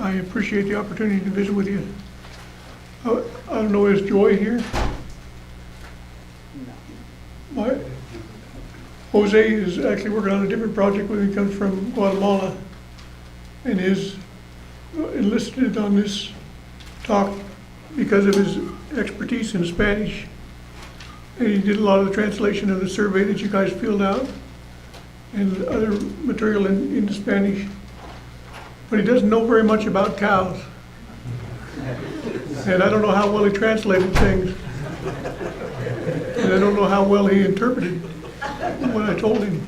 I appreciate the opportunity to visit with you. I don't know, is Joy here? My, Jose is actually working on a different project when he comes from Guatemala and is enlisted on this talk because of his expertise in Spanish. And he did a lot of the translation of the survey that you guys filled out and other material into Spanish. But he doesn't know very much about cows. And I don't know how well he translated things. And I don't know how well he interpreted what I told him.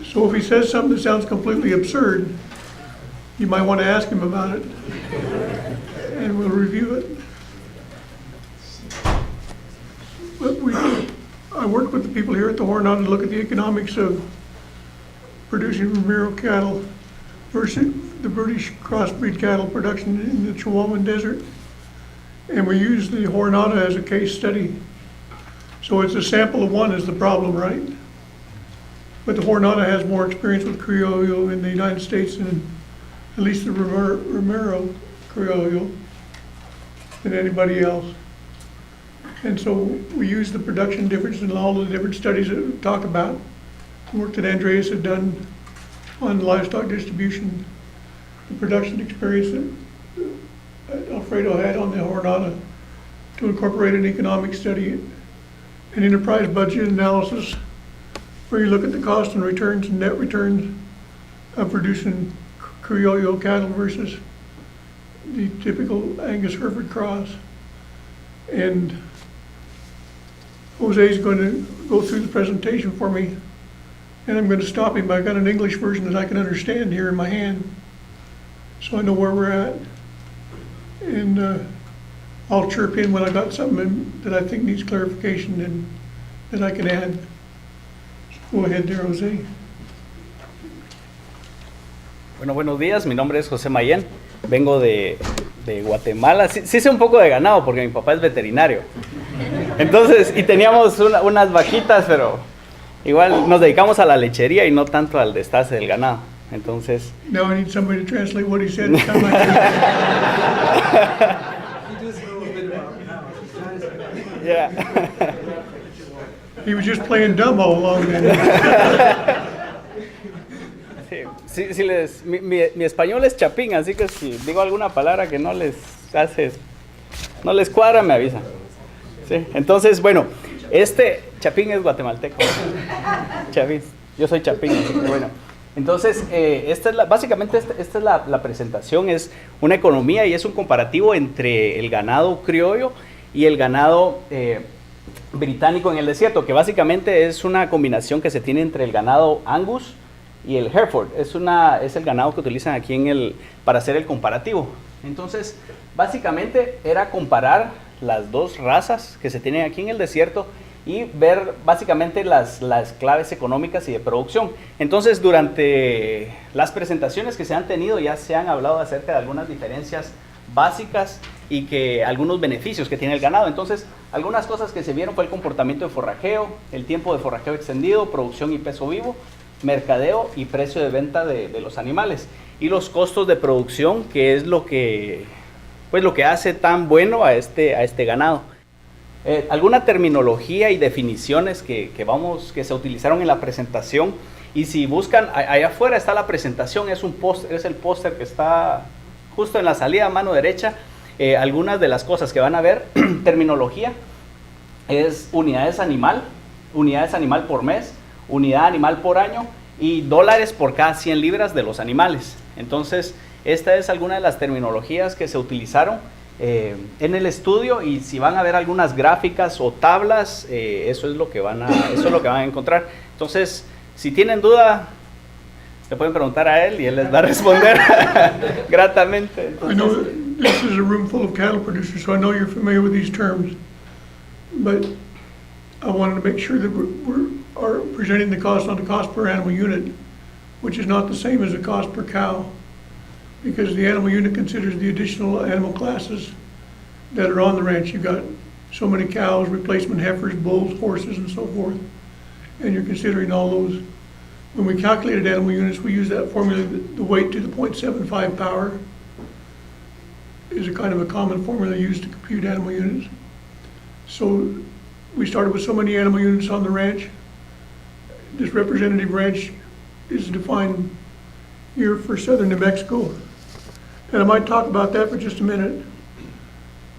So if he says something that sounds completely absurd, you might want to ask him about it. And we'll review it. But I worked with the people here at the Jornada to look at the economics of producing Romero cattle versus the British crossbreed cattle production in the Chihuahuan Desert. And we used the Jornada as a case study. So it's a sample of one is the problem, right? But the Jornada has more experience with Criollo in the United States and at least the Romero Criollo than anybody else. And so we use the production difference in all the different studies that we talk about. The work that Andreas had done on livestock distribution, the production experience that Alfredo had on the Jornada to incorporate an economic study, an enterprise budget analysis, where you look at the cost and returns and net returns of producing Criollo cattle versus the typical Angus Hereford cross. And Jose's going to go through the presentation for me, and I'm going to stop him. I've got an English version that I can understand here in my hand, so I know where we're at. And I'll chirp in when I got something that I think needs clarification and that I can add. So go ahead there, Jose. Bueno, buenos días, mi nombre es José Mayén, vengo de Guatemala. Sí sé un poco de ganado porque mi papá es veterinario. Entonces, y teníamos unas vaquitas, pero igual nos dedicamos a la lechería y no tanto al destace del ganado. Entonces... Now I need somebody to translate what he said. Yeah. He was just playing dumb all along then. Sí, mi español es chapín, así que si digo alguna palabra que no les cuadra, me avisan. Sí, entonces, bueno, chapín es guatemalteco. Chapín, yo soy chapín, así que bueno. Entonces, básicamente esta es la presentación, es una economía y es un comparativo entre el ganado criollo y el ganado británico en el desierto, que básicamente es una combinación que se tiene entre el ganado Angus y el Hereford. Es el ganado que utilizan aquí para hacer el comparativo. Entonces, básicamente era comparar las dos razas que se tienen aquí en el desierto y ver básicamente las claves económicas y de producción. Entonces, durante las presentaciones que se han tenido ya se han hablado acerca de algunas diferencias básicas y algunos beneficios que tiene el ganado. Entonces, algunas cosas que se vieron fue el comportamiento de forrajeo, el tiempo de forrajeo extendido, producción y peso vivo, mercadeo y precio de venta de los animales, y los costos de producción, que es lo que hace tan bueno a este ganado. Alguna terminología y definiciones que se utilizaron en la presentación, y si buscan, allá afuera está la presentación, es el póster que está justo en la salida a mano derecha. Algunas de las cosas que van a ver, terminología, es unidades animal por mes, unidad animal por año y dólares por cada 100 libras de los animales. Entonces, esta es alguna de las terminologías que se utilizaron en el estudio, y si van a ver algunas gráficas o tablas, eso es lo que van a encontrar. Entonces, si tienen duda, le pueden preguntar a él y él les va a responder gratamente. Entonces, I know this is a room full of cattle producers, so I know you're familiar with these terms, but I wanted to make sure that we are presenting the cost on the cost per animal unit, which is not the same as the cost per cow, because the animal unit considers the additional animal classes that are on the ranch. You've got so many cows, replacement heifers, bulls, horses, and so forth, and you're considering all those. When we calculated animal units, we used that formula, the weight to the 0.75 power, is a kind of a common formula used to compute animal units. So we started with so many animal units on the ranch. This representative ranch is defined here for southern New Mexico. And I might talk about that for just a minute.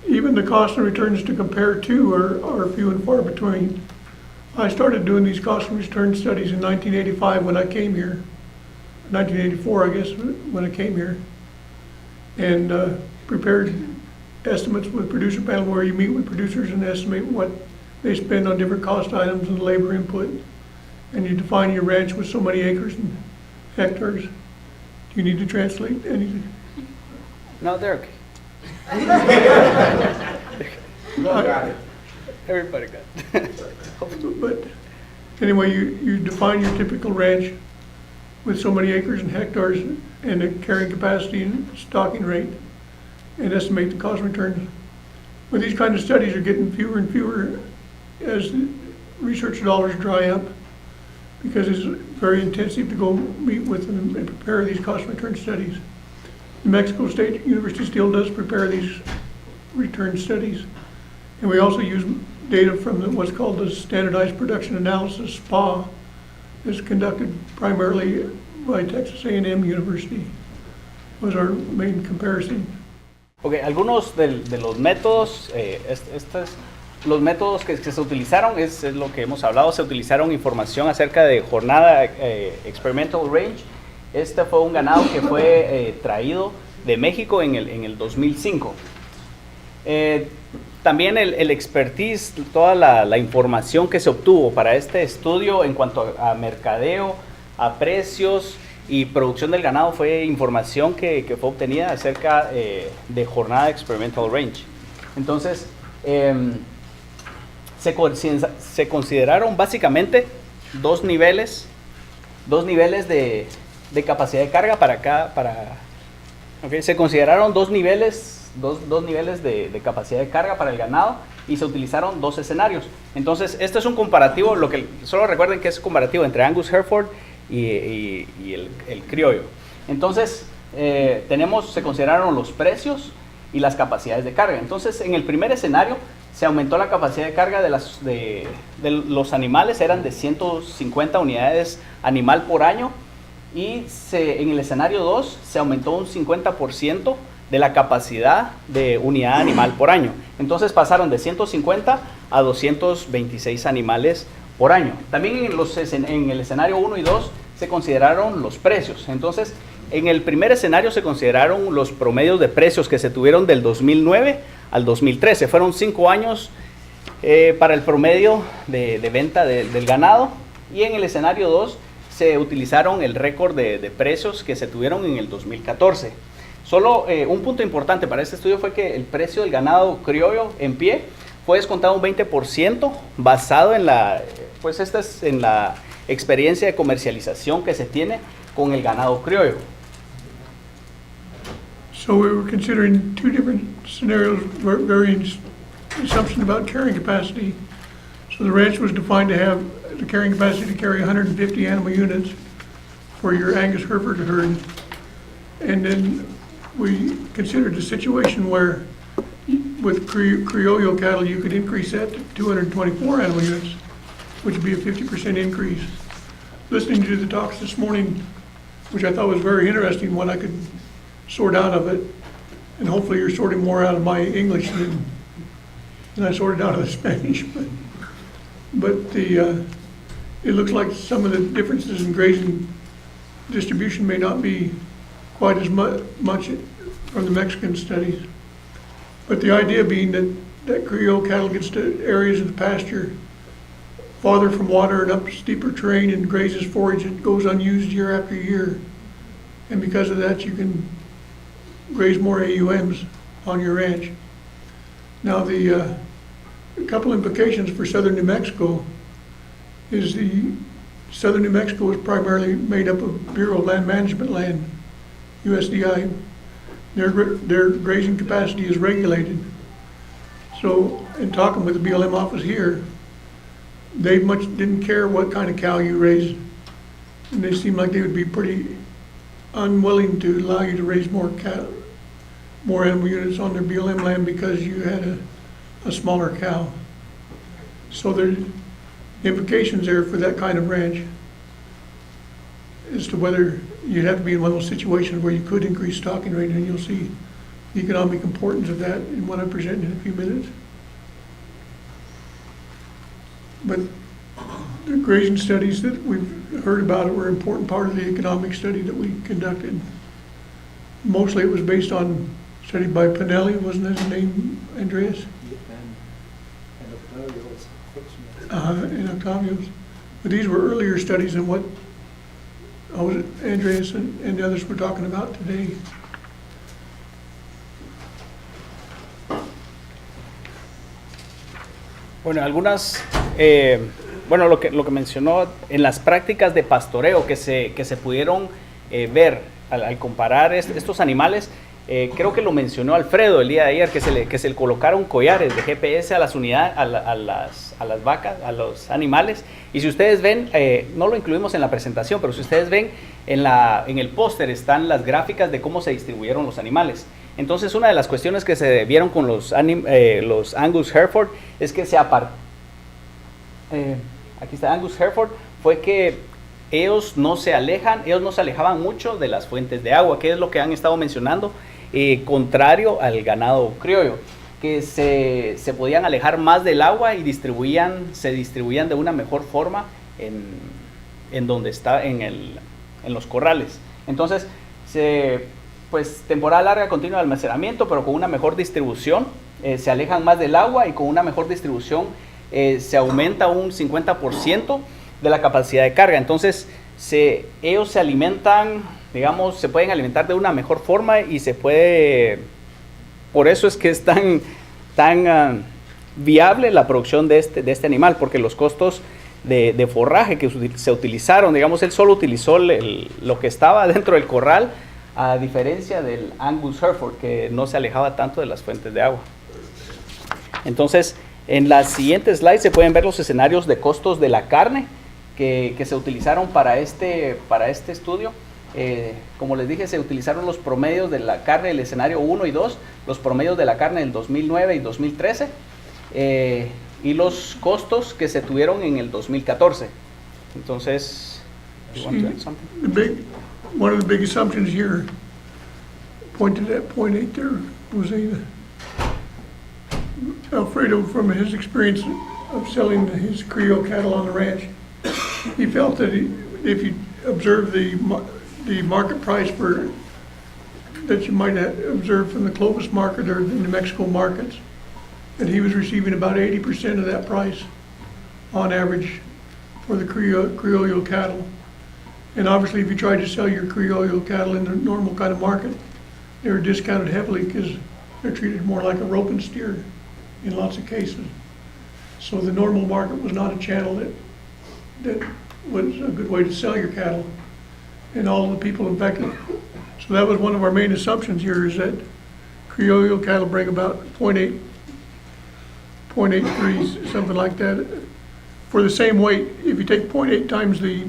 Even the costs and returns to compare to are few and far between. I started doing these cost and return studies in 1985 when I came here. 1984, I guess, when I came here. And prepared estimates with producer panel where you meet with producers and estimate what they spend on different cost items and labor input. And you define your ranch with so many acres and hectares. Do you need to translate anything? No, they're okay. Everybody got it. But anyway, you define your typical ranch with so many acres and hectares and a carrying capacity and stocking rate and estimate the cost returns. But these kind of studies are getting fewer and fewer as the research dollars dry up because it's very intensive to go meet with them and prepare these cost return studies. New Mexico State University still does prepare these return studies. And we also use data from what's called the Standardized Production Analysis, SPA, that's conducted primarily by Texas A&M University, was our main comparison. Ok, algunos de los métodos, los métodos que se utilizaron, es lo que hemos hablado, se utilizaron información acerca de jornada Experimental Range. Este fue un ganado que fue traído de México en el 2005. También el expertise, toda la información que se obtuvo para este estudio en cuanto a mercadeo, a precios y producción del ganado fue información que fue obtenida acerca de jornada Experimental Range. Entonces, se consideraron básicamente dos niveles de capacidad de carga se consideraron dos niveles de capacidad de carga para el ganado y se utilizaron dos escenarios. Entonces, este es un comparativo, solo recuerden que es comparativo entre Angus Hereford y el criollo. Entonces, se consideraron los precios y las capacidades de carga. Entonces, en el primer escenario se aumentó la capacidad de carga de los animales, eran de 150 unidades animal por año, y en el escenario 2 se aumentó un 50% de la capacidad de unidad animal por año. Entonces pasaron de 150 a 226 animales por año. También en el escenario 1 y 2 se consideraron los precios. Entonces, en el primer escenario se consideraron los promedios de precios que se tuvieron del 2009 al 2013. Fueron 5 años para el promedio de venta del ganado. Y en el escenario 2 se utilizaron el récord de precios que se tuvieron en el 2014. Solo un punto importante para este estudio fue que el precio del ganado criollo en pie fue descontado un 20% basado en esta es en la experiencia de comercialización que se tiene con el ganado criollo. So we were considering two different scenarios, varying assumption about carrying capacity. So the ranch was defined to have the carrying capacity to carry 150 animal units for your Angus Hereford herd. And then we considered a situation where with Criollo cattle, you could increase that to 224 animal units, which would be a 50% increase. Listening to the talks this morning, which I thought was very interesting, what I could sort out of it, and hopefully you're sorting more out of my English than I sorted out of the Spanish. But it looks like some of the differences in grazing distribution may not be quite as much from the Mexican studies. But the idea being that Criollo cattle gets to areas of the pasture farther from water and up steeper terrain and grazes forage that goes unused year after year. And because of that, you can graze more AUMs on your ranch. Now, a couple implications for southern New Mexico is southern New Mexico is primarily made up of Bureau of Land Management land, USDI. Their grazing capacity is regulated. So in talking with the BLM office here, they much didn't care what kind of cow you raised. And they seemed like they would be pretty unwilling to allow you to raise more more animal units on their BLM land because you had a smaller cow. So there's implications there for that kind of ranch as to whether you'd have to be in one of those situations where you could increase stocking rate, and you'll see the economic importance of that in what I present in a few minutes. But the grazing studies that we've heard about were an important part of the economic study that we conducted. Mostly it was based on study by Pinelli, wasn't his name, Andreas? And Octavio's. But these were earlier studies than what Andreas and the others were talking about today. Bueno, lo que mencionó en las prácticas de pastoreo que se pudieron ver al comparar estos animales, creo que lo mencionó Alfredo el día de ayer, que se le colocaron collares de GPS a las unidades, a las vacas, a los animales. Y si ustedes ven, no lo incluimos en la presentación, pero si ustedes ven en el póster están las gráficas de cómo se distribuyeron los animales. Entonces, una de las cuestiones que se vieron con los Angus Hereford es que aquí está Angus Hereford, fue que ellos no se alejaban mucho de las fuentes de agua, que es lo que han estado mencionando, contrario al ganado criollo, que se podían alejar más del agua y se distribuían de una mejor forma en donde está, en los corrales. Entonces, pues temporada larga continua de almacenamiento, pero con una mejor distribución, se alejan más del agua, y con una mejor distribución se aumenta un 50% de la capacidad de carga. Entonces, ellos se alimentan, digamos, se pueden alimentar de una mejor forma, y por eso es que es tan viable la producción de este animal, porque los costos de forraje que se utilizaron, digamos, él solo utilizó lo que estaba dentro del corral, a diferencia del Angus Hereford, que no se alejaba tanto de las fuentes de agua. Entonces, en las siguientes slides se pueden ver los escenarios de costos de la carne que se utilizaron para este estudio. Como les dije, se utilizaron los promedios de la carne del escenario 1 y 2, los promedios de la carne del 2009 y 2013, y los costos que se tuvieron en el 2014. Entonces, you want to add something? One of the big assumptions here, pointed at point 8 there, Jose. Alfredo, from his experience of selling his Creole cattle on the ranch, he felt that if you observe the market price that you might have observed from the Clovis market or the New Mexico markets, that he was receiving about 80% of that price on average for the Criollo cattle. And obviously, if you tried to sell your Criollo cattle in the normal kind of market, they were discounted heavily because they're treated more like a roping steer in lots of cases. So the normal market was not a channel that was a good way to sell your cattle. And all of the people infected. So that was one of our main assumptions here, is that Criollo cattle bring about 0.83, something like that. For the same weight, if you take 0.8 times the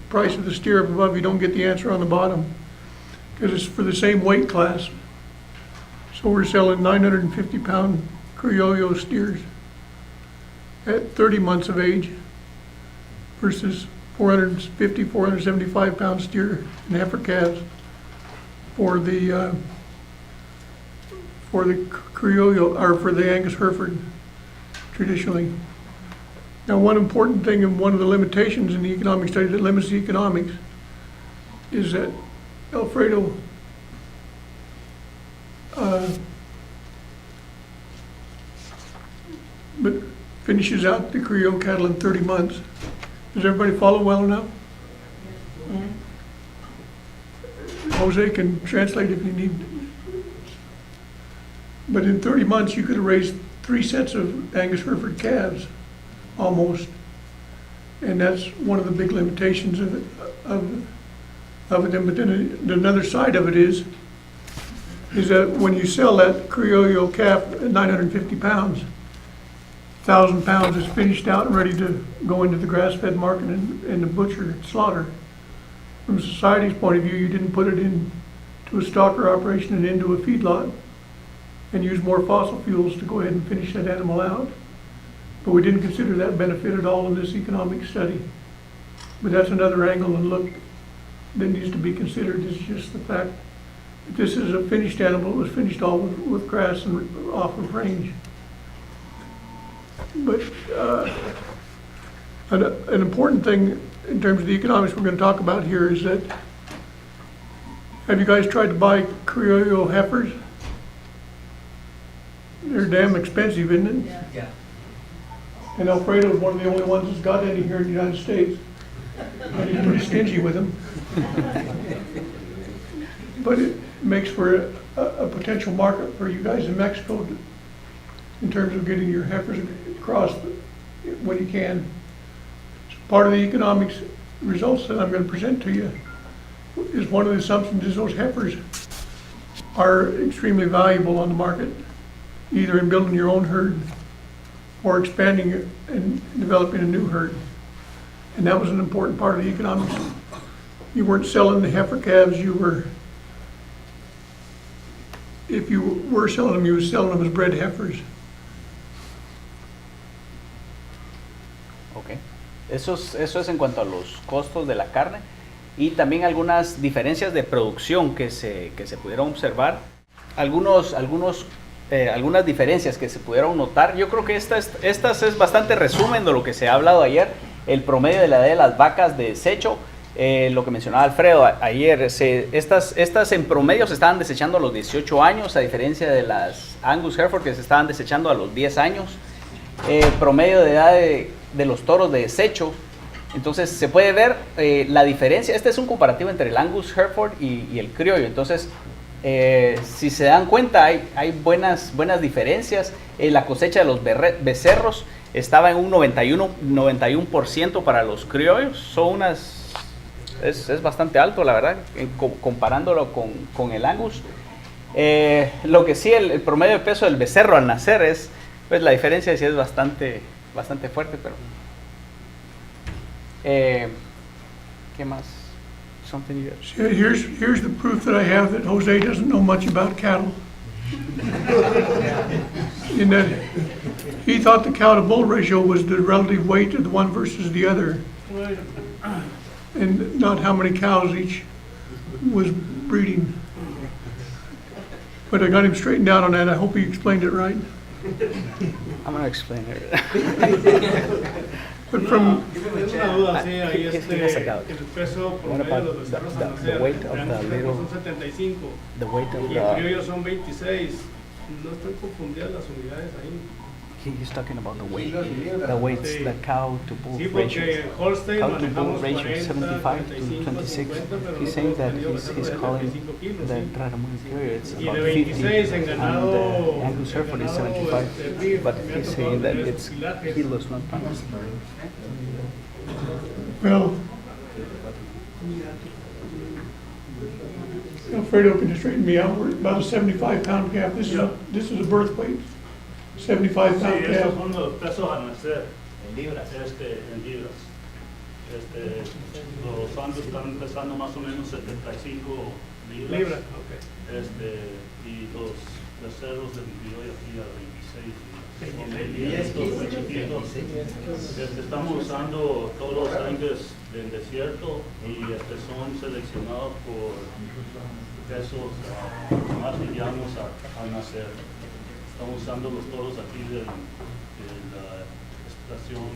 price of the steer up above, you don't get the answer on the bottom, because it's for the same weight class. So we're selling 950-pound Criollo steers at 30 months of age versus 450, 475-pound steer and heifer calves for the Criollo, or for the Angus Hereford traditionally. Now, one important thing, and one of the limitations in the economic study that limits the economics, is that Alfredo but finishes out the Criollo cattle in 30 months. Does everybody follow well enough? Jose can translate if you need. But in 30 months, you could have raised 3 sets of Angus Hereford calves, almost. And that's one of the big limitations of it. But then another side of it is that when you sell that Criollo calf at 950 pounds, 1,000 pounds is finished out and ready to go into the grass-fed market and the butcher slaughter. From society's point of view, you didn't put it in to a stocker operation and into a feedlot and use more fossil fuels to go ahead and finish that animal out. But we didn't consider that benefit at all in this economic study. But that's another angle and look that needs to be considered, is just the fact that this is a finished animal. It was finished all with grass and off of range. But an important thing in terms of the economics we're going to talk about here is that, have you guys tried to buy Criollo heifers? They're damn expensive, isn't it? Yeah. And Alfredo's one of the only ones that's got any here in the United States. And he's pretty stingy with them. But it makes for a potential market for you guys in Mexico in terms of getting your heifers across when you can. So part of the economics results that I'm going to present to you is one of the assumptions is those heifers are extremely valuable on the market, either in building your own herd or expanding it and developing a new herd. And that was an important part of the economics. You weren't selling the heifer calves, you were, if you were selling them, you were selling them as bred heifers. Ok. Eso es en cuanto a los costos de la carne y también algunas diferencias de producción que se pudieron observar. Algunas diferencias que se pudieron notar. Yo creo que estas es bastante resumen de lo que se ha hablado ayer. El promedio de la edad de las vacas de desecho, lo que mencionaba Alfredo ayer, estas en promedio se estaban desechando a los 18 años, a diferencia de las Angus Hereford que se estaban desechando a los 10 años. Promedio de edad de los toros de desecho. Entonces se puede ver la diferencia. Este es un comparativo entre el Angus Hereford y el criollo. Entonces, si se dan cuenta, hay buenas diferencias. La cosecha de los becerros estaba en un 91% para los criollos. Es bastante alto, la verdad, comparándolo con el Angus. Lo que sí, el promedio de peso del becerro al nacer pues la diferencia sí es bastante fuerte, pero ¿qué más? Something you See, here's the proof that I have that Jose doesn't know much about cattle. In that he thought the cow to bull ratio was the relative weight of the one versus the other, and not how many cows each was breeding. But I got him straightened out on that. I hope he explained it right. I'm going to explain it. But from Tengo una duda, sí, ahí ¿Qué has sacado? el peso What promedio de about los becerros al the nacer, weight of el the Angus little- son 75 The weight of y el the... criollo son 26. No están confundidas las unidades ahí. He's talking about the weight. The weights, Sí. the cow to bull Sí, ratio. porque Holstein Cow to bull manejamos ratio 40, 75 to 45, 26. 50, pero He's saying that nosotros he's teníamos calling 75 kilos, the sí. Tratamun period it's Y about de 50 26 en and ganado, the Angus Hereford is 75, beef, but me ha he's tocado saying that tener it's esos kilajes. kilos, not pounds. well, Alfredo can just straighten me out. We're about a 75-pound calf. This is a birth weight. 75-pound Sí, calf. estos son los pesos al nacer, en libras. En libras. Los Angus están pesando más o menos 75 libras. Libra, ok. Y los becerros del criollo aquí a 26 libras. Estamos usando todos los Angus del desierto y son seleccionados por pesos más livianos al nacer. Estamos usando los toros aquí de la estación,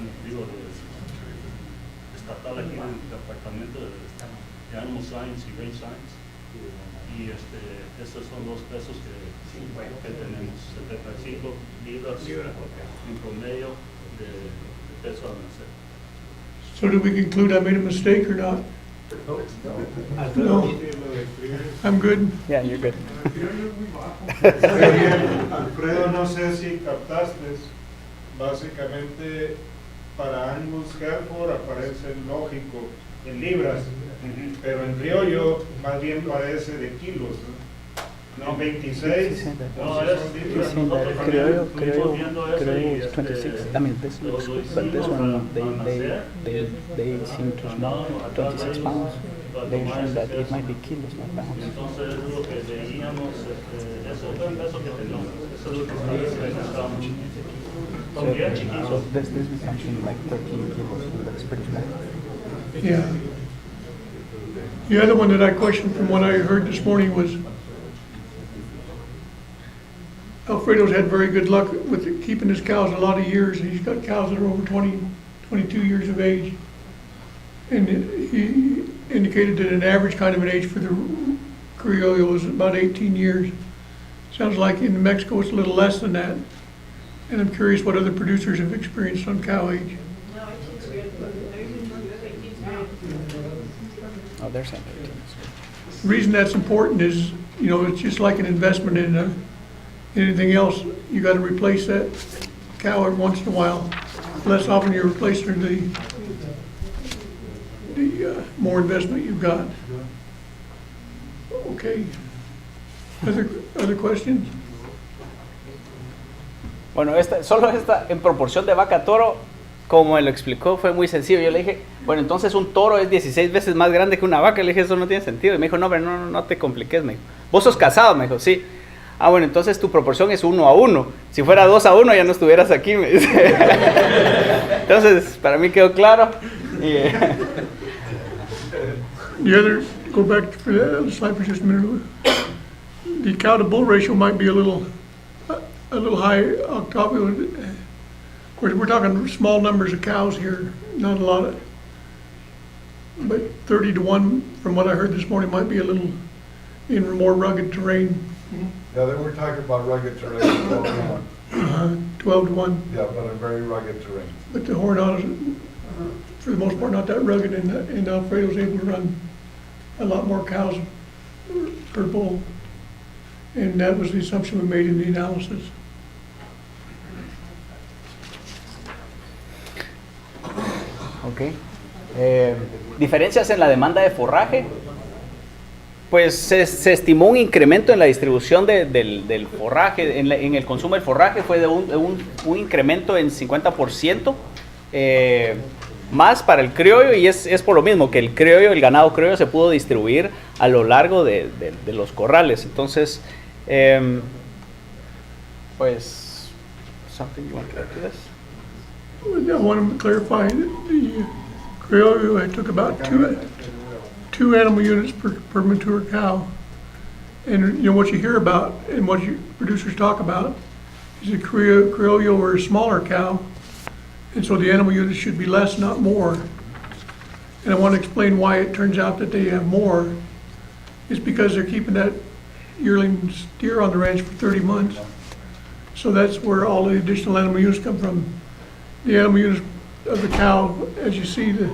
estatal aquí del departamento de Animal Science y Range Science. Y estos son los pesos que tenemos, 75 libras en promedio de peso al nacer. So did we conclude I made a mistake or not? No. I'm good. Yeah, you're good. Alfredo, no sé si captaste, básicamente para Angus Hereford aparece lógico en libras, pero en criollo más bien parece de kilos, ¿no? No, 26. No, es, nosotros también estuvimos viendo eso y 26. I mean, this looks good, but this one, they seem to small, 26 pounds. They show that it might be kilos, not pounds. Entonces es lo que veíamos, eso fue el peso que teníamos, eso es lo que estamos So, son bien so chiquitos. this becomes something like 13 kilos, and that's pretty small. Yeah. The other one that I questioned from what I heard this morning was Alfredo's had very good luck with keeping his cows a lot of years. He's got cows that are over 20, 22 years of age. And he indicated that an average kind of an age for the Criollo is about 18 years. Sounds like in Mexico it's a little less than that. And I'm curious what other producers have experienced on cow age. Oh, there's something. The reason that's important is, you know, it's just like an investment in anything else. You got to replace that cow every once in a while. The less often you replace her, the more investment you've got. Okay. Other questions? Bueno, solo esta en proporción de vaca toro, como me lo explicó, fue muy sencillo. Yo le dije, bueno, entonces un toro es 16 veces más grande que una vaca. Le dije, eso no tiene sentido. Y me dijo, no, pero no te compliques, me dijo. ¿Vos sos casado? Me dijo, sí. Ah, bueno, entonces tu proporción es 1-1. Si fuera 2-1 ya no estuvieras aquí, me dice. Entonces, para mí quedó claro. The other, go back to the slide for just a minute. The cow to bull ratio might be a little high, Octavio. Of course, we're talking small numbers of cows here, not a lot of, but 30-1, from what I heard this morning, might be a little in more rugged terrain. Yeah, they were talking about rugged terrain, 12-1. 12-1, Yeah, but a very rugged terrain. but the Hornados, for the most part, not that rugged, and Alfredo's able to run a lot more cows per bull. And that was the assumption we made in the analysis. Ok. Diferencias en la demanda de forraje. Pues se estimó un incremento en la distribución del forraje, en el consumo del forraje fue de un incremento en 50%, más para el criollo, y es por lo mismo que el ganado criollo se pudo distribuir a lo largo de los corrales. Entonces, pues, something you want to add to this? I want to clarify that the Criollo took about two animal units per mature cow. And you know what you hear about and what producers talk about is a Criollo or a smaller cow, and so the animal units should be less, not more. And I want to explain why it turns out that they have more. It's because they're keeping that yearling steer on the ranch for 30 months. So that's where all the additional animal units come from. The animal units of the cow, as you see, the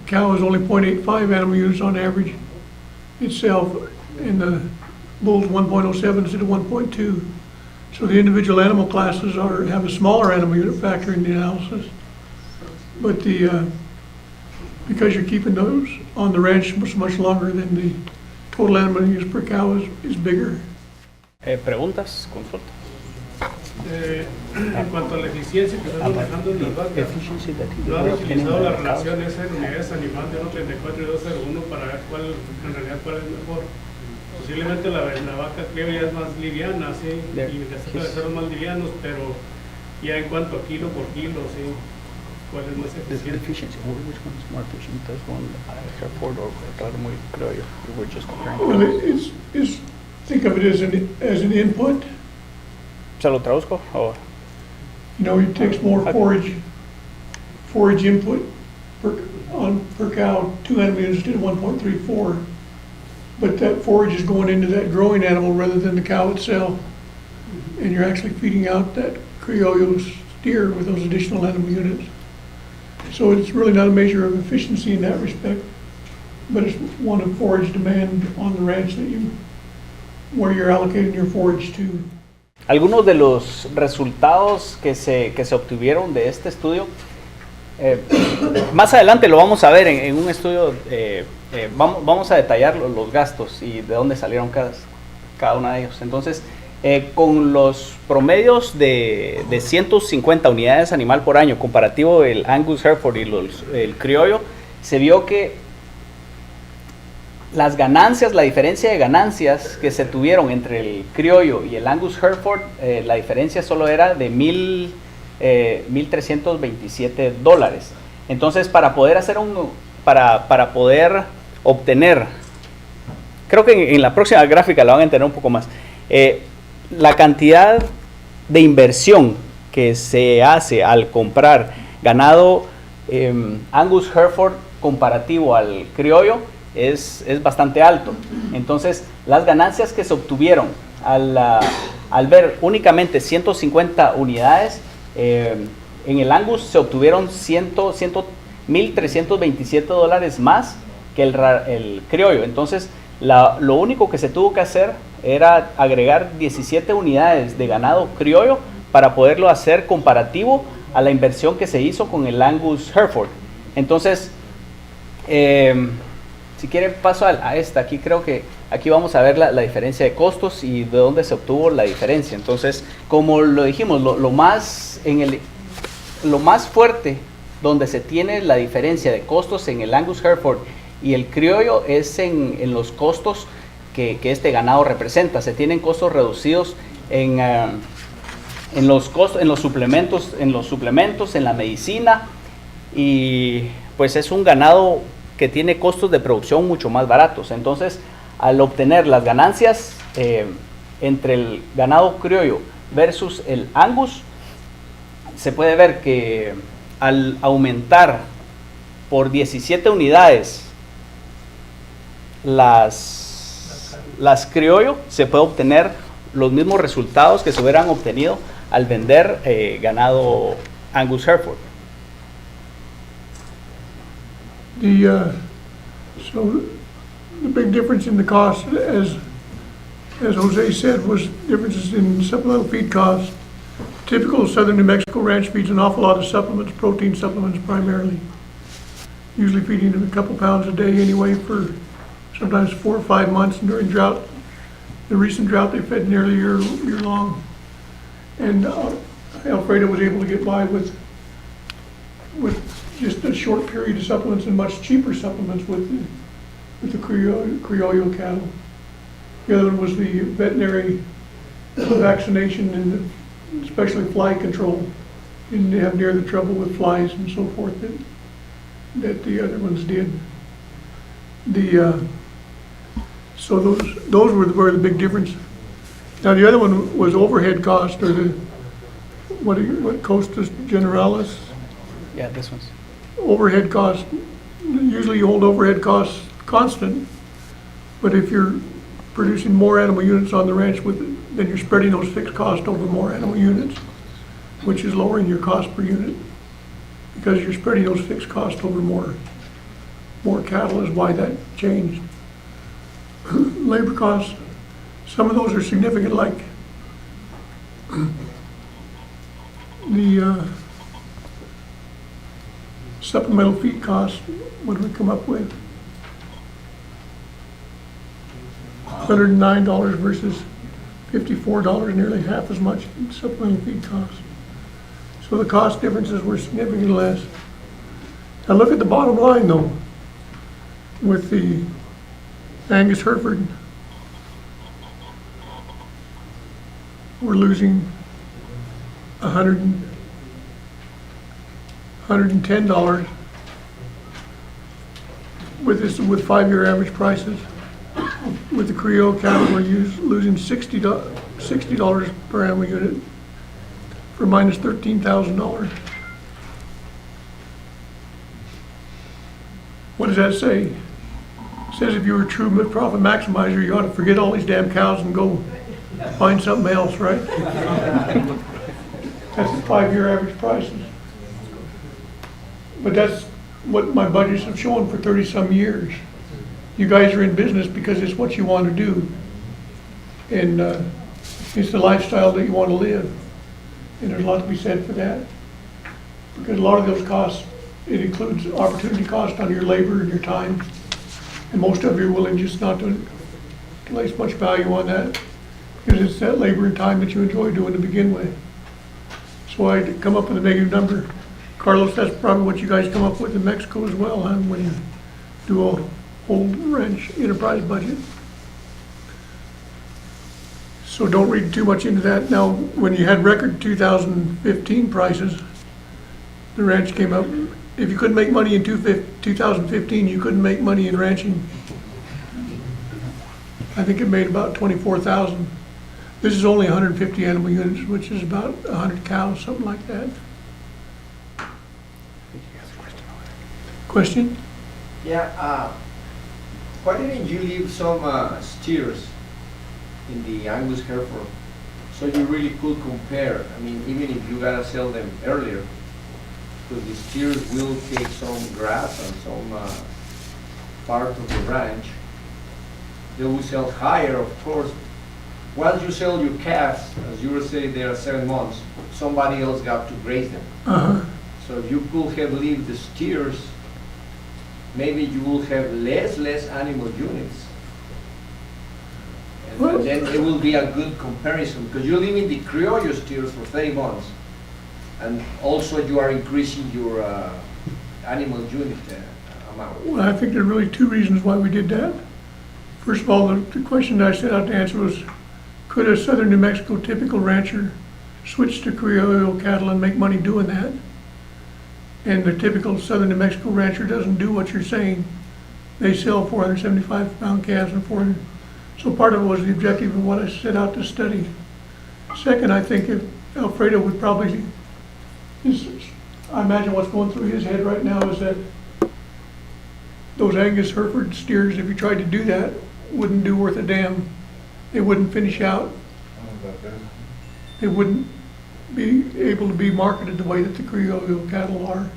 cow is only 0.85 animal units on average itself, and the bull's 1.07 instead of 1.2. So the individual animal classes have a smaller animal unit factor in the analysis. But because you're keeping those on the ranch much longer, than the total animal units per cow is bigger. ¿Preguntas? ¿Consultas? En cuanto a la eficiencia que estamos manejando en las vacas, no han utilizado la relación esa de unidades animal de 1.34 y 2.01 para ver en realidad cuál es mejor. Posiblemente la vaca criolla es más liviana, sí, y las otras son más livianos, pero ya en cuanto a kilo por kilo, sí, cuál es más eficiente. Which one is more efficient? This one, Hereford or muy criollo? We were just comparing. Well, think of it as an input. ¿Se lo traduzco? O You know, it takes more forage input per cow, 2 animal units instead of 1.34. But that forage is going into that growing animal rather than the cow itself. And you're actually feeding out that Criollo steer with those additional animal units. So it's really not a measure of efficiency in that respect, but it's one of forage demand on the ranch where you're allocating your forage to. algunos de los resultados que se obtuvieron de este estudio, más adelante lo vamos a ver en un estudio, vamos a detallar los gastos y de dónde salieron cada una de ellos. Entonces, con los promedios de 150 unidades animal por año, comparativo del Angus Hereford y el criollo, se vio que las ganancias, la diferencia de ganancias que se tuvieron entre el criollo y el Angus Hereford, la diferencia solo era de $1,327. Entonces, para poder hacer para poder obtener, creo que en la próxima gráfica la van a entender un poco más, la cantidad de inversión que se hace al comprar ganado Angus Hereford comparativo al criollo es bastante alto. Entonces, las ganancias que se obtuvieron al ver únicamente 150 unidades, en el Angus se obtuvieron $1,327 más que el criollo. Entonces, lo único que se tuvo que hacer era agregar 17 unidades de ganado criollo para poderlo hacer comparativo a la inversión que se hizo con el Angus Hereford. Entonces, si quieren paso a esta, aquí creo que aquí vamos a ver la diferencia de costos y de dónde se obtuvo la diferencia. Entonces, como lo dijimos, lo más fuerte donde se tiene la diferencia de costos en el Angus Hereford y el criollo es en los costos que este ganado representa. Se tienen costos reducidos en los suplementos, en la medicina, y pues es un ganado que tiene costos de producción mucho más baratos. Entonces, al obtener las ganancias entre el ganado criollo versus el Angus, se puede ver que al aumentar por 17 unidades las criollo, se puede obtener los mismos resultados que se hubieran obtenido al vender ganado Angus Hereford. So the big difference in the cost, as Jose said, was differences in supplemental feed costs. Typical southern New Mexico ranch feeds an awful lot of supplements, protein supplements primarily. Usually feeding them a couple pounds a day anyway for sometimes 4 or 5 months. And during drought, the recent drought, they fed nearly year long. And Alfredo was able to get by with just a short period of supplements and much cheaper supplements with the Criollo cattle. The other one was the veterinary vaccination and especially fly control. Didn't have near the trouble with flies and so forth that the other ones did. So those were the big difference. Now the other one was overhead cost, or what Costas Generalis. Yeah, this one's. Overhead cost, usually you hold overhead costs constant, but if you're producing more animal units on the ranch then you're spreading those fixed costs over more animal units, which is lowering your cost per unit, because you're spreading those fixed costs over more cattle is why that changed. Labor costs, some of those are significant, like the supplemental feed costs. What did we come up with? $109 versus $54, nearly half as much in supplemental feed costs. So the cost differences were significantly less. Now look at the bottom line though. With the Angus Hereford, we're losing $110 with 5-year average prices. With the Criollo cattle, we're losing $60 per animal unit for minus $13,000. What does that say? It says if you were a true profit maximizer, you ought to forget all these damn cows and go find something else, right? That's the 5-year average prices. But that's what my budgets have shown for 30-some years. You guys are in business because it's what you want to do. And it's the lifestyle that you want to live. And there's a lot to be said for that. Because a lot of those costs, it includes opportunity cost on your labor and your time. And most of you are willing just not to place much value on that. because it's that labor and time that you enjoy doing to begin with. So I'd come up with a negative number. Carlos, that's probably what you guys come up with in Mexico as well, huh, when you do a whole ranch enterprise budget. So don't read too much into that. Now, when you had record 2015 prices, the ranch came up, if you couldn't make money in 2015, you couldn't make money in ranching. I think it made about 24,000. This is only 150 animal units, which is about 100 cows, something like that. Question? Yeah, why didn't you leave some steers in the Angus Hereford so you really could compare? I mean, even if you gotta sell them earlier, because the steers will take some grass and some part of the ranch. They will sell higher, of course. Once you sell your calves, as you were saying, they are 7 months, somebody else got to graze them. Uh-huh. So if you could have leave the steers, maybe you will have less animal units. Well- And then it will be a good comparison, because you're leaving the Criollo steers for 30 months. And also you are increasing your animal unit amount. Well, I think there are really two reasons why we did that. First of all, the question that I set out to answer was, could a southern New Mexico typical rancher switch to Criollo cattle and make money doing that? And the typical southern New Mexico rancher doesn't do what you're saying. They sell 475-pound calves and 400. So part of it was the objective of what I set out to study. Second, I think if Alfredo would probably, I imagine what's going through his head right now is that those Angus Hereford steers, if you tried to do that, wouldn't do worth a damn. They wouldn't finish out. They wouldn't be able to be marketed the way that the Criollo cattle are.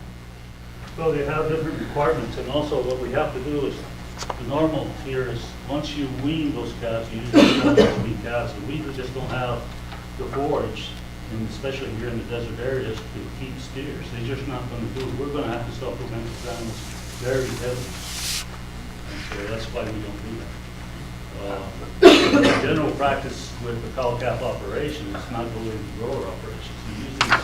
Well, they have different requirements, and also what we have to do is, the normal here is, once you wean those calves, you usually don't have to wean calves, and we just don't have the forage, and especially here in the desert areas, to keep steers. They're just not gonna do it. We're gonna have to supplement the animals very heavily. And so that's why we don't do that. General practice with the cow-calf operation is not going into grower operations. You usually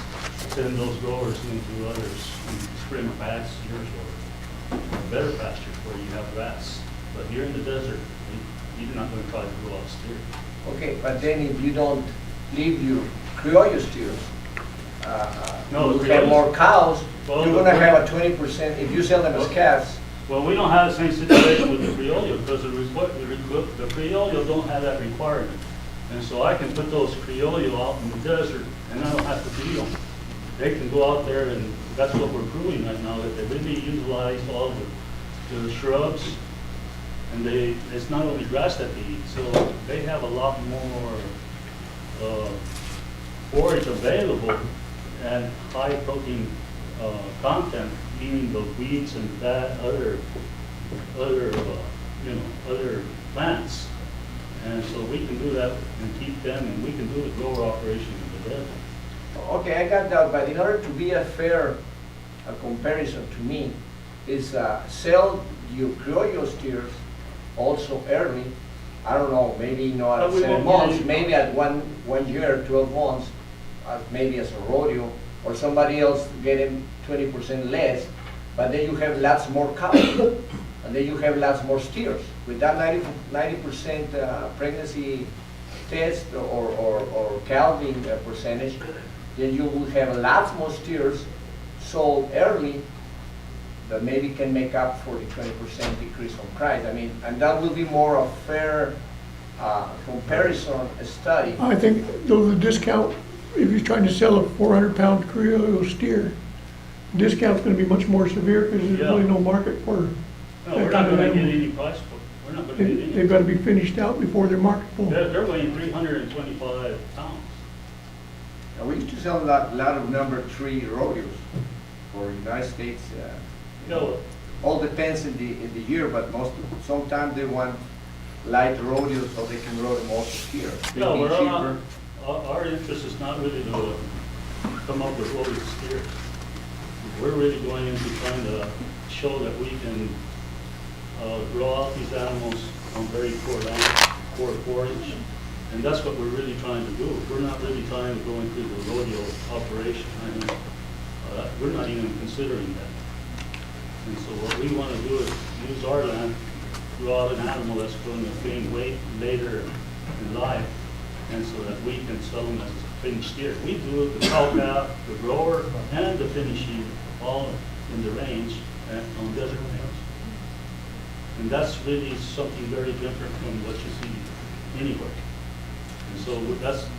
send those growers into others, in spring pastures or better pastures where you have grass. But here in the desert, you're not going to try to grow out steer. Okay, but then if you don't leave your Criollo steers, No, you the have Criollos- more cows, Well, you're gonna have a 20%, if you sell them as calves. Well, we don't have the same situation with the Criollo because the Criollo don't have that requirement. And so I can put those Criollo out in the desert and I don't have to feed them. They can go out there, and that's what we're proving right now, that they really utilize all the shrubs, and it's not only grass that they eat, so they have a lot more forage available and high protein content, eating the weeds and that other plants. And so we can do that and keep them, and we can do the grower operation in the desert. Okay, I got that, but in order to be a fair comparison to me, is sell your Criollo steers also early. I don't know, maybe not at We 7 won't months, get it. maybe at one year, 12 months, maybe as a rodeo, or somebody else getting 20% less, but then you have lots more cows, and then you have lots more steers. With that 90% pregnancy test or calving percentage, then you will have lots more steers sold early that maybe can make up for the 20% decrease on price. I mean, and that will be more a fair comparison study. I think though the discount, if you're trying to sell a 400-pound Criollo steer, the discount's gonna be much more severe because there's Yeah. really no market for No, we're not gonna get any price for it. We're not gonna get any. They've gotta be finished out before they're marketable. They're weighing 325 pounds. And we used to sell a lot of number 3 rodeos for United States. No, All depends in the year, but sometimes they want light rodeos so they can road them also here. no, Maybe we're not, cheaper. our interest is not really to come up with what we steer. We're really going into trying to show that we can grow out these animals on very poor land, poor forage, And that's what we're really trying to do. We're not really trying to go into the rodeo operation. I mean, we're not even considering that. And so what we want to do is use our land, draw an animal that's going to gain weight later in life, and so that we can sell them as finished steer. We do the cow calf, the grower, and the finishing all in the range and on desert range. And that's really something very different from what you see anywhere. And so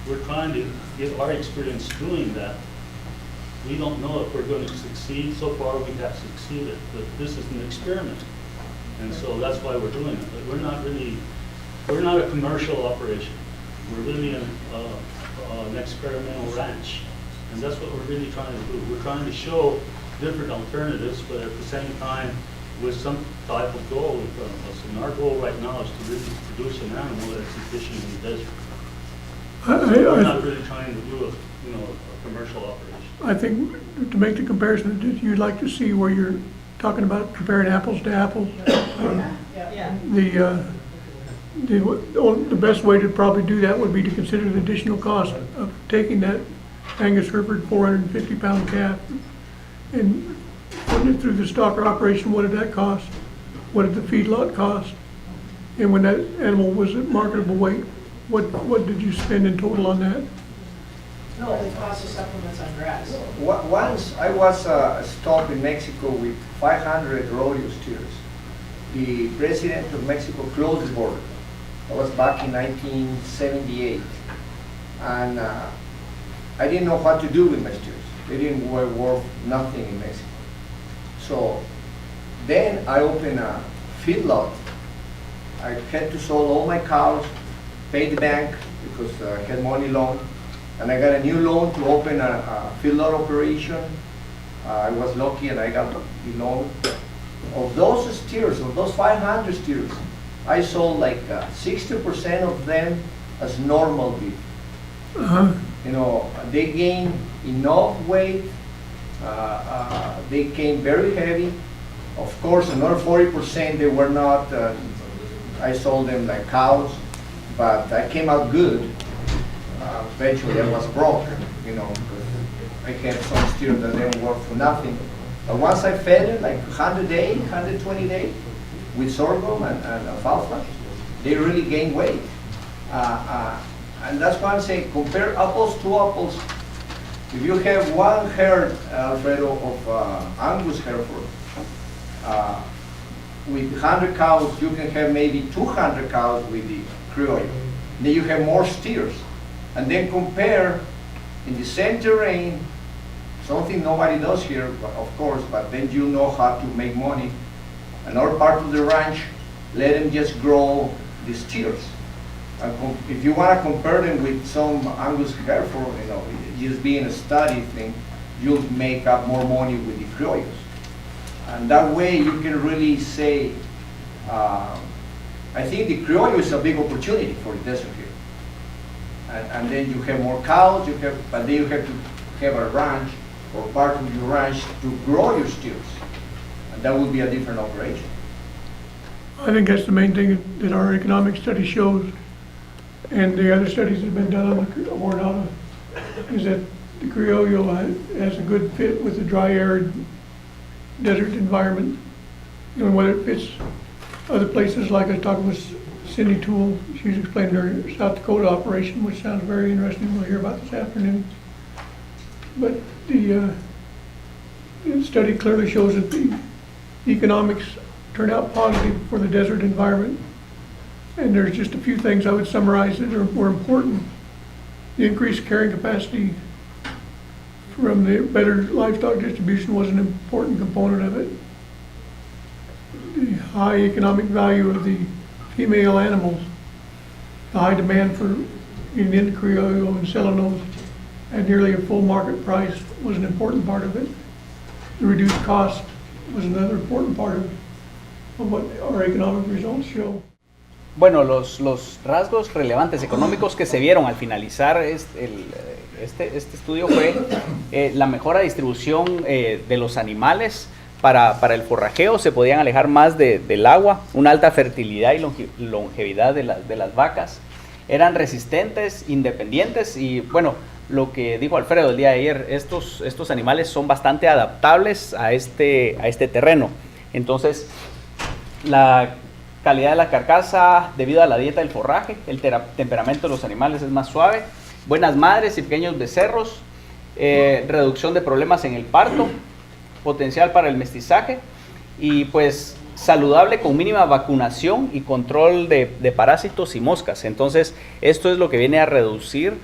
we're trying to get our experience doing that. We don't know if we're going to succeed. So far we have succeeded, but this is an experiment. And so that's why we're doing it. But we're not a commercial operation. We're really an experimental ranch. And that's what we're really trying to do. We're trying to show different alternatives, but at the same time with some type of goal in front of us. And our goal right now is to really produce an animal that's efficient in the desert. We're not really trying to do a commercial operation. I think to make the comparison that you'd like to see where you're talking about comparing apples to apples, the best way to probably do that would be to consider the additional cost of taking that Angus Hereford 450-pound calf and putting it through the stocker operation. What did that cost? What did the feedlot cost? And when that animal was at marketable weight, what did you spend in total on that? No, the cost of supplements on grass. Once I was stopped in Mexico with 500 rodeo steers. The president of Mexico closed the border. That was back in 1978. And I didn't know what to do with my steers. They didn't were worth nothing in Mexico. So then I opened a feedlot. I had to sell all my cows, pay the bank because I had money loan. And I got a new loan to open a feedlot operation. I was lucky and I got the loan. Of those steers, of those 500 steers, I sold like 60% of them as normal beef. You know, they gained enough weight. They came very heavy. Of course, another 40% they were not. I sold them like cows, but I came out good. Eventually, I was broke, you know, because I had some steers that didn't work for nothing. But once I fed it, like 100 days, 120 days, with sorghum and alfalfa, they really gained weight. And that's why I'm saying, compare apples to apples. If you have one herd, Alfredo, of Angus Hereford, with 100 cows, you can have maybe 200 cows with the Criollo. Then you have more steers. And then compare in the same terrain, something nobody does here, of course, but then you know how to make money. Another part of the ranch, let them just grow the steers. And if you want to compare them with some Angus Hereford, you know, just being a study thing, you'll make up more money with the Criollos. And that way you can really say, I think the Criollo is a big opportunity for the desert here. And then you have more cows, but then you have to have a ranch or part of your ranch to grow your steers. And that would be a different operation. I think that's the main thing that our economic study shows, and the other studies that have been done on the Coronado, is that the Criollo has a good fit with the dry, arid desert environment. You know, whether it fits other places, like I was talking with Cindy Toole, she's explained her South Dakota operation, which sounds very interesting. We'll hear about this afternoon. But the study clearly shows that the economics turn out positive for the desert environment. And there's just a few things I would summarize that were important. The increased carrying capacity from the better livestock distribution was an important component of it. The high economic value of the female animals, the high demand for Indian Criollo and selling those at nearly a full market price was an important part of it. The reduced cost was another important part of what our economic results show. Bueno, los rasgos relevantes económicos que se vieron al finalizar este estudio fue la mejora de distribución de los animales para el forrajeo, se podían alejar más del agua, una alta fertilidad y longevidad de las vacas, eran resistentes, independientes y bueno, lo que dijo Alfredo el día de ayer, estos animales son bastante adaptables a este terreno. Entonces, la calidad de la carcasa debido a la dieta del forraje, el temperamento de los animales es más suave, buenas madres y pequeños becerros, reducción de problemas en el parto, potencial para el mestizaje y pues saludable con mínima vacunación y control de parásitos y moscas. Entonces, esto es lo que viene a reducir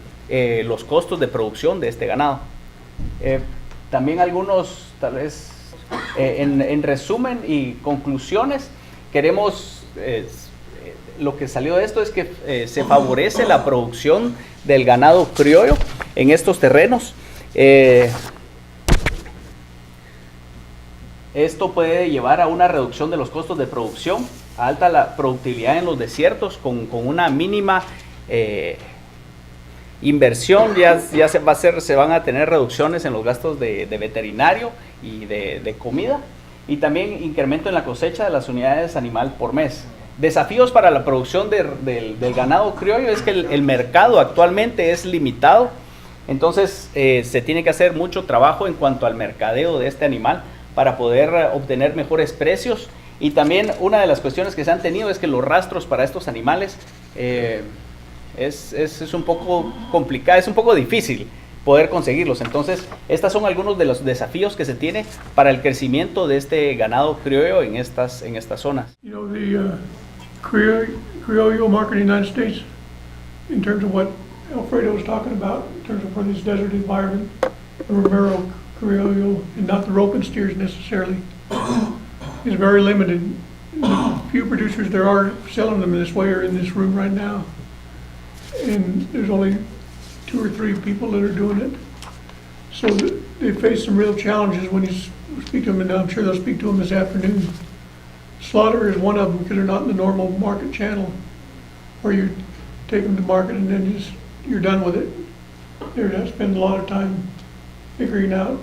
los costos de producción de este ganado. También algunos, tal vez, en resumen y conclusiones, queremos, lo que salió de esto es que se favorece la producción del ganado criollo en estos terrenos. Esto puede llevar a una reducción de los costos de producción, a alta la productividad en los desiertos con una mínima inversión, se van a tener reducciones en los gastos de veterinario y de comida, y también incremento en la cosecha de las unidades animal por mes. Desafíos para la producción del ganado criollo es que el mercado actualmente es limitado, entonces se tiene que hacer mucho trabajo en cuanto al mercadeo de este animal para poder obtener mejores precios. Y también una de las cuestiones que se han tenido es que los rastros para estos animales es un poco complicado, es un poco difícil poder conseguirlos. Entonces, estos son algunos de los desafíos que se tiene para el crecimiento de este ganado criollo en estas zonas. You know, the Criollo market in the United States, in terms of what Alfredo was talking about, in terms of for this desert environment, the Romero Criollo, and not the rope and steers necessarily, is very limited. The few producers there are selling them this way are in this room right now. And there's only 2 or 3 people that are doing it. So they face some real challenges when you speak to them, and I'm sure they'll speak to them this afternoon. Slaughter is one of them because they're not in the normal market channel where you take them to market and then you're done with it. They're going to spend a lot of time figuring out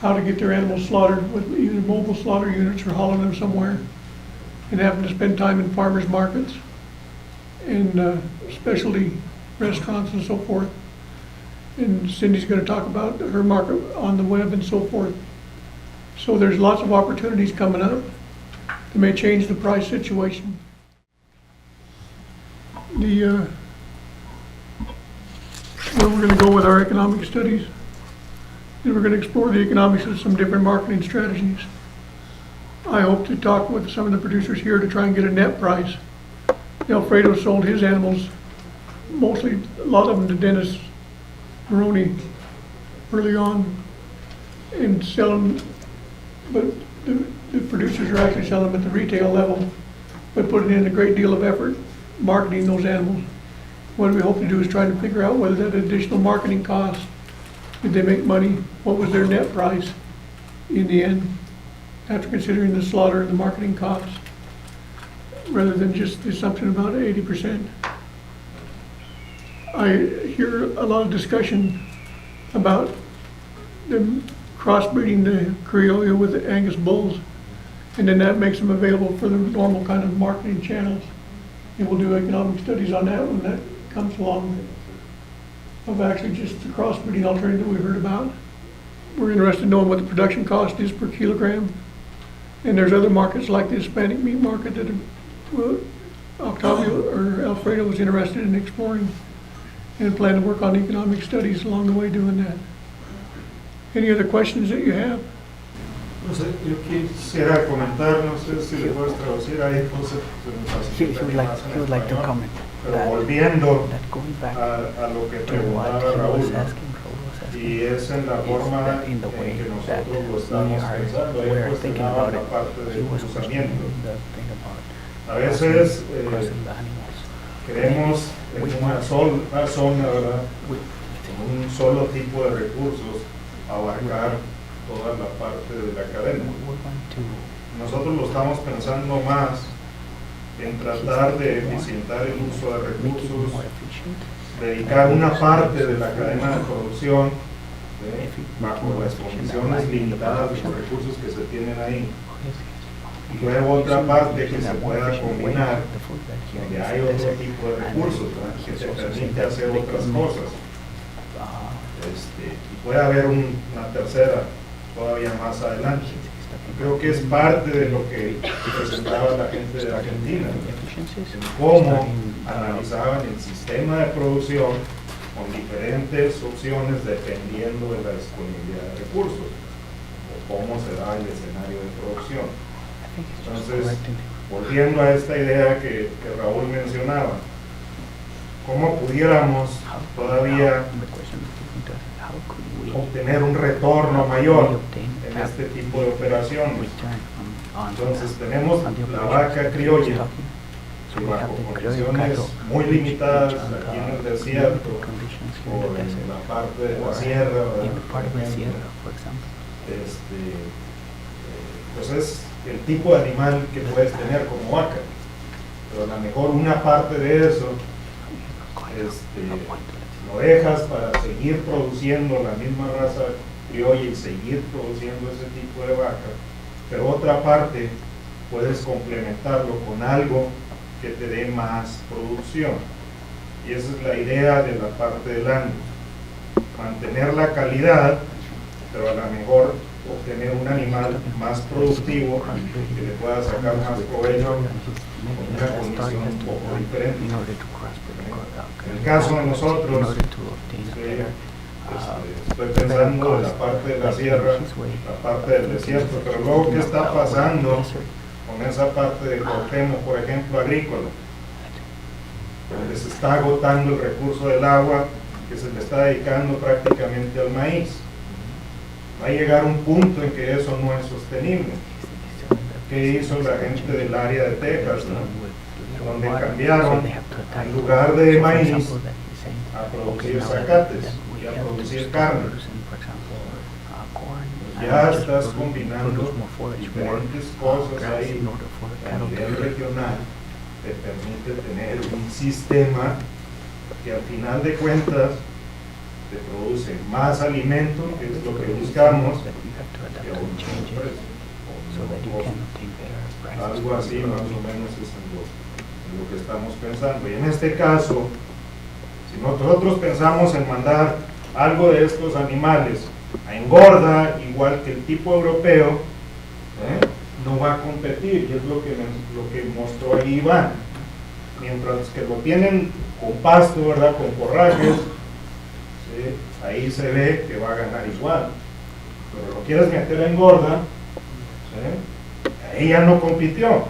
how to get their animals slaughtered with either mobile slaughter units or hauling them somewhere, and having to spend time in farmers markets and specialty restaurants and so forth. And Cindy's going to talk about her market on the web and so forth. So there's lots of opportunities coming up that may change the price situation. Where we're going to go with our economic studies is we're going to explore the economics of some different marketing strategies. I hope to talk with some of the producers here to try and get a net price. Alfredo sold his animals, mostly, a lot of them to Dennis Maroney early on, and sell them, but the producers are actually selling them at the retail level, but putting in a great deal of effort marketing those animals. What we hope to do is try to figure out whether that additional marketing cost, did they make money, what was their net price in the end, after considering the slaughter and the marketing costs, rather than just the assumption about 80%. I hear a lot of discussion about them crossbreeding the Criollo with the Angus bulls, and then that makes them available for the normal kind of marketing channels. And we'll do economic studies on that when that comes along, of actually just the crossbreeding alternative we heard about. We're interested in knowing what the production cost is per kilogram. And there's other markets like the Hispanic meat market that Octavio or Alfredo was interested in exploring, and plan to work on economic studies along the way doing that. Any other questions that you have? No sé, yo quisiera comentar, no sé si le puedes traducir ahí, José. He would like to comment. Pero volviendo That going back a lo que to what preguntaba he Raúl, was ¿no? asking, Y es en la forma in the way en que that nosotros lo we estamos are, pensando. we are Ahí thinking cuestionaba about la it. parte He del was questioning cruzamiento. the thing about A veces crossing the animals. queremos en una sola zona, ¿verdad? Con un solo tipo de recursos abarcar toda la parte de la cadena. Nosotros lo estamos pensando más en tratar de eficientar el uso de recursos, dedicar una parte de la cadena de producción bajo las condiciones limitadas de los recursos que se tienen ahí, Y luego otra parte que se pueda combinar, donde hay otro tipo de recursos, ¿verdad? Que te permite hacer otras cosas. Y puede haber una tercera todavía más adelante. Creo que es parte de lo que presentaba la gente de Argentina, en cómo analizaban el sistema de producción con diferentes opciones dependiendo de la disponibilidad de recursos o cómo se da el escenario de producción. Entonces, volviendo a esta idea que Raúl mencionaba, ¿cómo pudiéramos todavía obtener un retorno mayor en este tipo de operaciones? Entonces tenemos la vaca criolla, que bajo condiciones muy limitadas aquí en el desierto o en la parte de la sierra, pues es el tipo de animal que puedes tener como vaca, pero a lo mejor una parte de eso lo dejas para seguir produciendo la misma raza criolla y seguir produciendo ese tipo de vaca, pero otra parte puedes complementarlo con algo que te dé más producción. Y esa es la idea de la parte del Angus: mantener la calidad, pero a lo mejor obtener un animal más productivo que le pueda sacar más provecho con una condición un poco diferente. En el caso de nosotros, estoy pensando en la parte de la sierra, la parte del desierto, pero luego ¿qué está pasando con esa parte de Cuauhtémoc, por ejemplo, agrícola, donde se está agotando el recurso del agua que se le está dedicando prácticamente al maíz? Va a llegar un punto en que eso no es sostenible. ¿Qué hizo la gente del área de Texas, ¿no? Donde cambiaron, en lugar de maíz, a producir zacates y a producir carne? Ya estás combinando diferentes cosas ahí a nivel regional, te permite tener un sistema que al final de cuentas te produce más alimento, que es lo que buscamos, y a un mejor precio, o mejor costo. Algo así más o menos es en lo que estamos pensando. Y en este caso, si nosotros pensamos en mandar algo de estos animales a engorda, igual que el tipo europeo, no va a competir, y es lo que mostró ahí Iván. Mientras que lo tienen con pasto, ¿verdad?, con forrajes, ¿sí?, ahí se ve que va a ganar igual. Pero lo quieres meter a engorda, ¿sí?, ahí ya no compitió.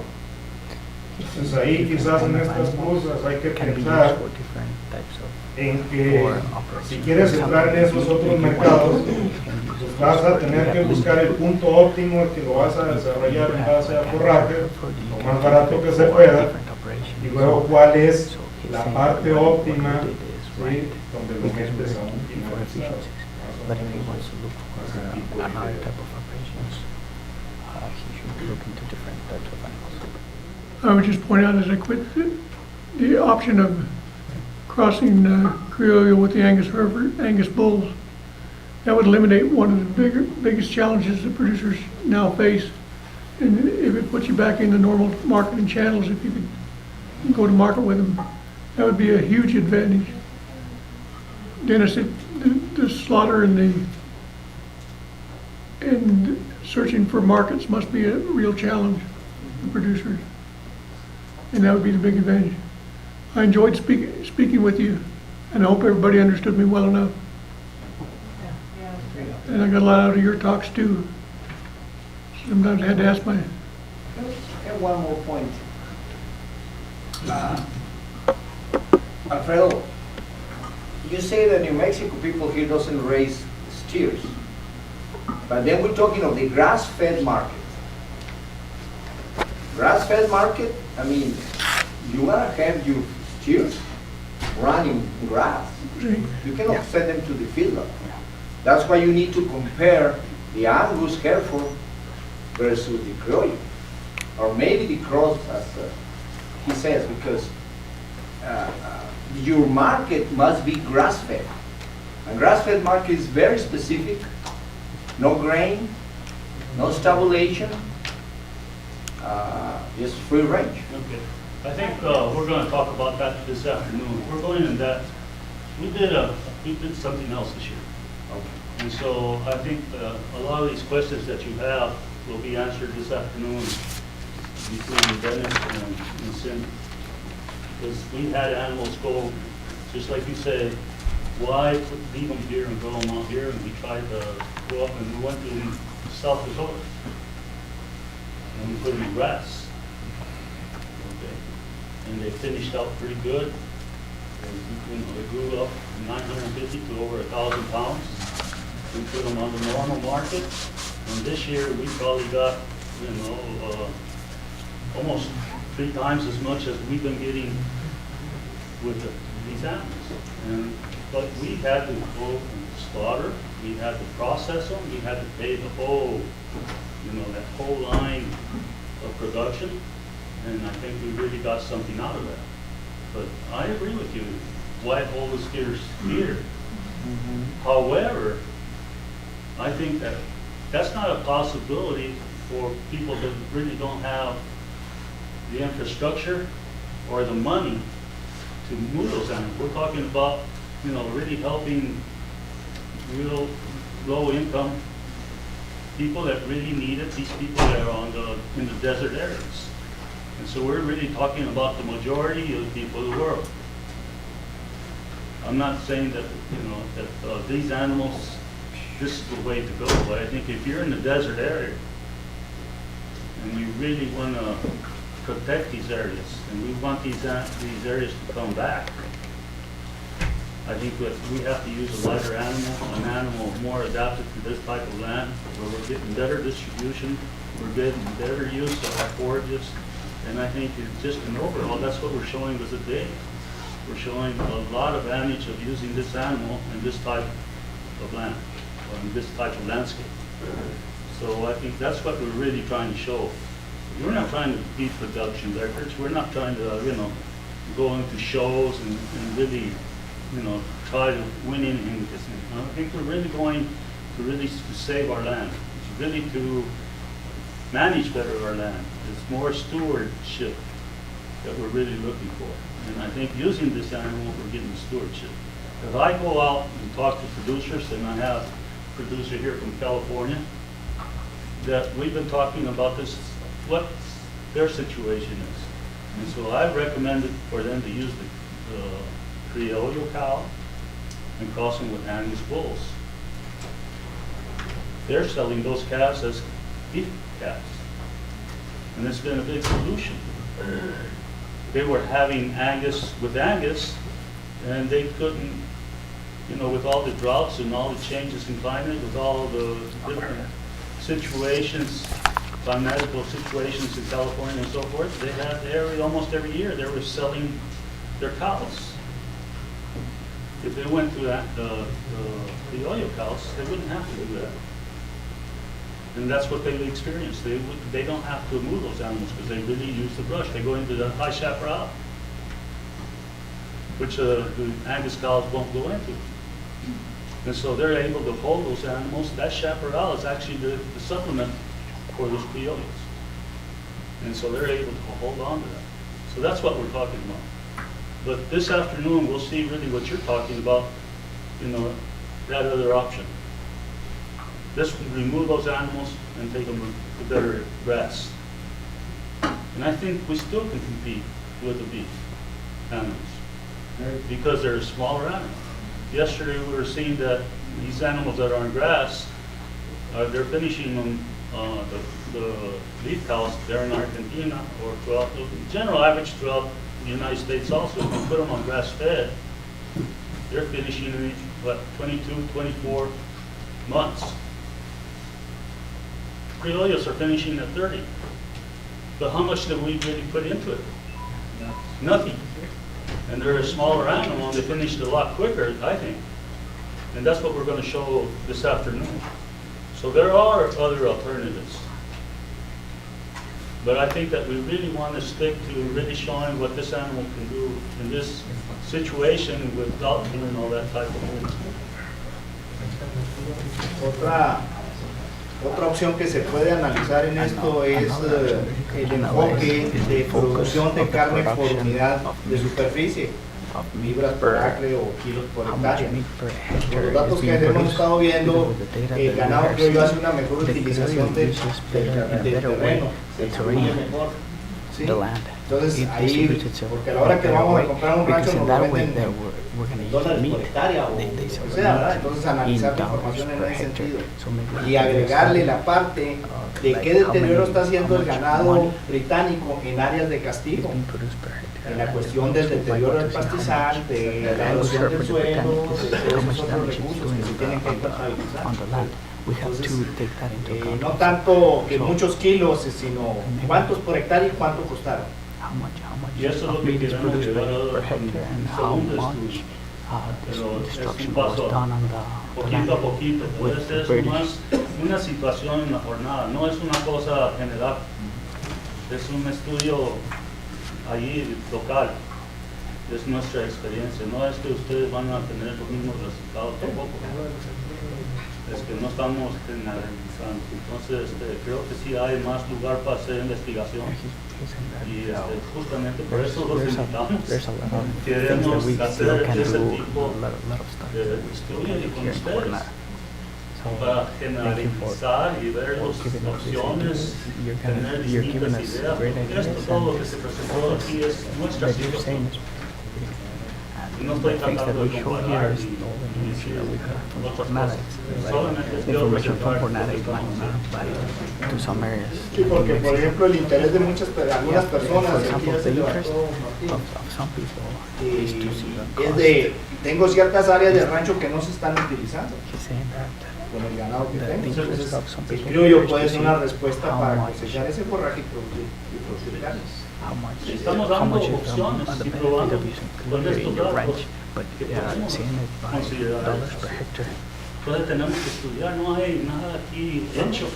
Entonces ahí quizás en estas cosas hay que pensar en que si quieres entrar en esos otros mercados, pues vas a tener que buscar el punto óptimo que lo vas a desarrollar en base a forraje, lo más barato que se pueda, y luego cuál es la parte óptima, ¿sí?, donde lo metes a un finalizado. I would just point out as I quit the option of crossing Criollo with the Angus bulls. That would eliminate one of the biggest challenges that producers now face. And if it puts you back in the normal marketing channels, if you could go to market with them, that would be a huge advantage. Dennis, the slaughter and searching for markets must be a real challenge for producers. And that would be the big advantage. I enjoyed speaking with you, and I hope everybody understood me well enough. And I got a lot out of your talks too. Sometimes I had to ask my... And one more point. Alfredo, you say that New Mexico people here doesn't raise steers, but then we're talking of the grass-fed market. Grass-fed market, I mean, you wanna have your steers running grass. You cannot send them to the feedlot. That's why you need to compare the Angus Hereford versus the Criollo, or maybe the cross, as he says, because your market must be grass-fed. And grass-fed market is very specific: no grain, no stabulation, is free range. Okay. I think we're going to talk about that this afternoon. We're going in that, we did something else this year. And so I think a lot of these questions that you have will be answered this afternoon between Dennis and Cindy. Because we had animals go, just like you said, why leave them here and go them out here? And we tried to go up and we went to South Dakota. And we put them in grass. Okay. And they finished out pretty good. They grew up from 950 to over 1,000 pounds. We put them on the normal market. And this year we probably got, almost 3 times as much as we've been getting with these animals. But we had to go and slaughter, we had to process them, we had to pay the whole, that whole line of production. And I think we really got something out of that. But I agree with you, why hold the steers here? However, I think that that's not a possibility for people that really don't have the infrastructure or the money to move those animals. We're talking about, really helping real low income people that really need it, these people that are in the desert areas. And so we're really talking about the majority of the people of the world. I'm not saying that, that these animals, this is the way to go, but I think if you're in the desert area and you really want to protect these areas and we want these areas to come back, I think that we have to use a lighter animal, an animal more adapted to this type of land, where we're getting better distribution, we're getting better use of our forages, and I think it's just an overall, that's what we're showing us today. We're showing a lot of advantage of using this animal in this type of land, or in this type of landscape. So I think that's what we're really trying to show. We're not trying to beat production records, we're not trying to, go into shows and really, try to win anything with this thing. I think we're really going to save our land. It's really to manage better our land. It's more stewardship that we're really looking for. And I think using this animal, we're getting stewardship. If I go out and talk to producers, and I have a producer here from California, that we've been talking about this, what their situation is. And so I recommended for them to use the Criollo cow and cross them with Angus bulls. They're selling those calves as beef calves. And it's been a big solution. They were having Angus with Angus, and they couldn't, with all the droughts and all the changes in climate, with all the different situations, climatical situations in California and so forth, they had almost every year they were selling their cows. If they went to the Criollo cows, they wouldn't have to do that. And that's what they experienced. They don't have to move those animals because they really use the brush. They go into the high chaparral, which the Angus cows won't go into. And so they're able to hold those animals. That chaparral is actually the supplement for those Criollos. And so they're able to hold on to that. So that's what we're talking about. But this afternoon, we'll see really what you're talking about, that other option. This would remove those animals and take them to better grass. And I think we still can compete with the beef animals because they're smaller animals. Yesterday, we were seeing that these animals that are on grass, they're finishing them, the beef cows there in Argentina, or throughout the general average throughout the United States also. If you put them on grass fed, they're finishing in, 22, 24 months. Criollos are finishing at 30. But how much did we really put into it? Nothing. And they're a smaller animal, and they finished a lot quicker, I think. And that's what we're going to show this afternoon. So there are other alternatives. But I think that we really want to stick to really showing what this animal can do in this situation without doing all that type of movement. Otra opción que se puede analizar en esto es el enfoque de producción de carne por unidad de superficie, libras por acre o kilos por hectárea. Por los datos que hemos estado viendo, el ganado creo yo hace una mejor utilización del terreno, se distribuye mejor. ¿Sí? Entonces ahí, porque a la hora que vamos a comprar un rancho nos lo venden en dólares por hectárea o sea, ¿verdad? Entonces analizar la información en ese sentido y agregarle la parte de qué deterioro está haciendo el ganado británico en áreas de castigo, en la cuestión del deterioro del pastizal, de la erosión del suelo, de todos esos otros recursos que se tienen que contabilizar. Entonces, no tanto que muchos kilos, sino cuántos por hectárea y cuánto costaron. Y eso es lo que queremos llevar ahora con el segundo estudio. Pero es un paso poquito a poquito. Puede ser más una situación en la jornada, no es una cosa general. Es un estudio allí local. Es nuestra experiencia. No es que ustedes van a tener los mismos resultados tampoco. Es que no estamos generalizando. Entonces creo que sí hay más lugar para hacer investigación y justamente por eso los invitamos. Queremos hacer ese tipo de estudio y con ustedes para generalizar y ver las opciones, tener distintas ideas, porque esto todo lo que se presentó aquí es nuestra situación. No estoy tratando de comparar y decir otras cosas. Solamente quiero presentar Sí, porque por ejemplo el interés de algunas personas aquí ya se levantó, es de tengo ciertas áreas del rancho que no se están utilizando con el ganado que tengo. Entonces, creo yo puede ser una respuesta para cosechar ese forraje y producir carnes. Estamos dando opciones y probando con estos datos que podemos considerar. Entonces tenemos que estudiar, no hay nada aquí hecho.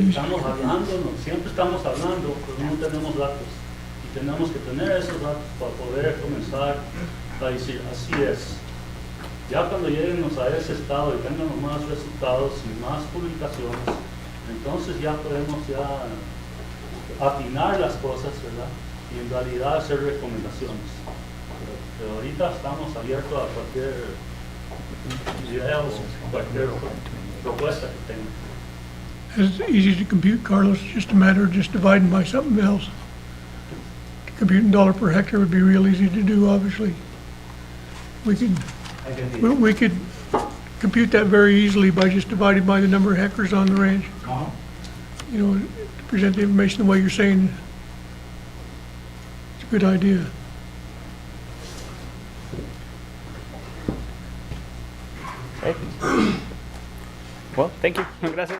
Estamos hablando, siempre estamos hablando, pero no tenemos datos. Y tenemos que tener esos datos para poder comenzar a decir, así es. Ya cuando lleguemos a ese estado y tengamos más resultados y más publicaciones, entonces ya podemos afinar las cosas, ¿verdad? Y en realidad hacer recomendaciones. Pero ahorita estamos abiertos a cualquier idea o cualquier propuesta que tengan. It's easy to compute, Carlos, it's just a matter of just dividing by something else. Computing dollar per hectare would be real easy to do, obviously. We could compute that very easily by just dividing by the number of hectares on the ranch. You know, to present the information the way you're saying, it's a good idea. Well, thank you. Gracias.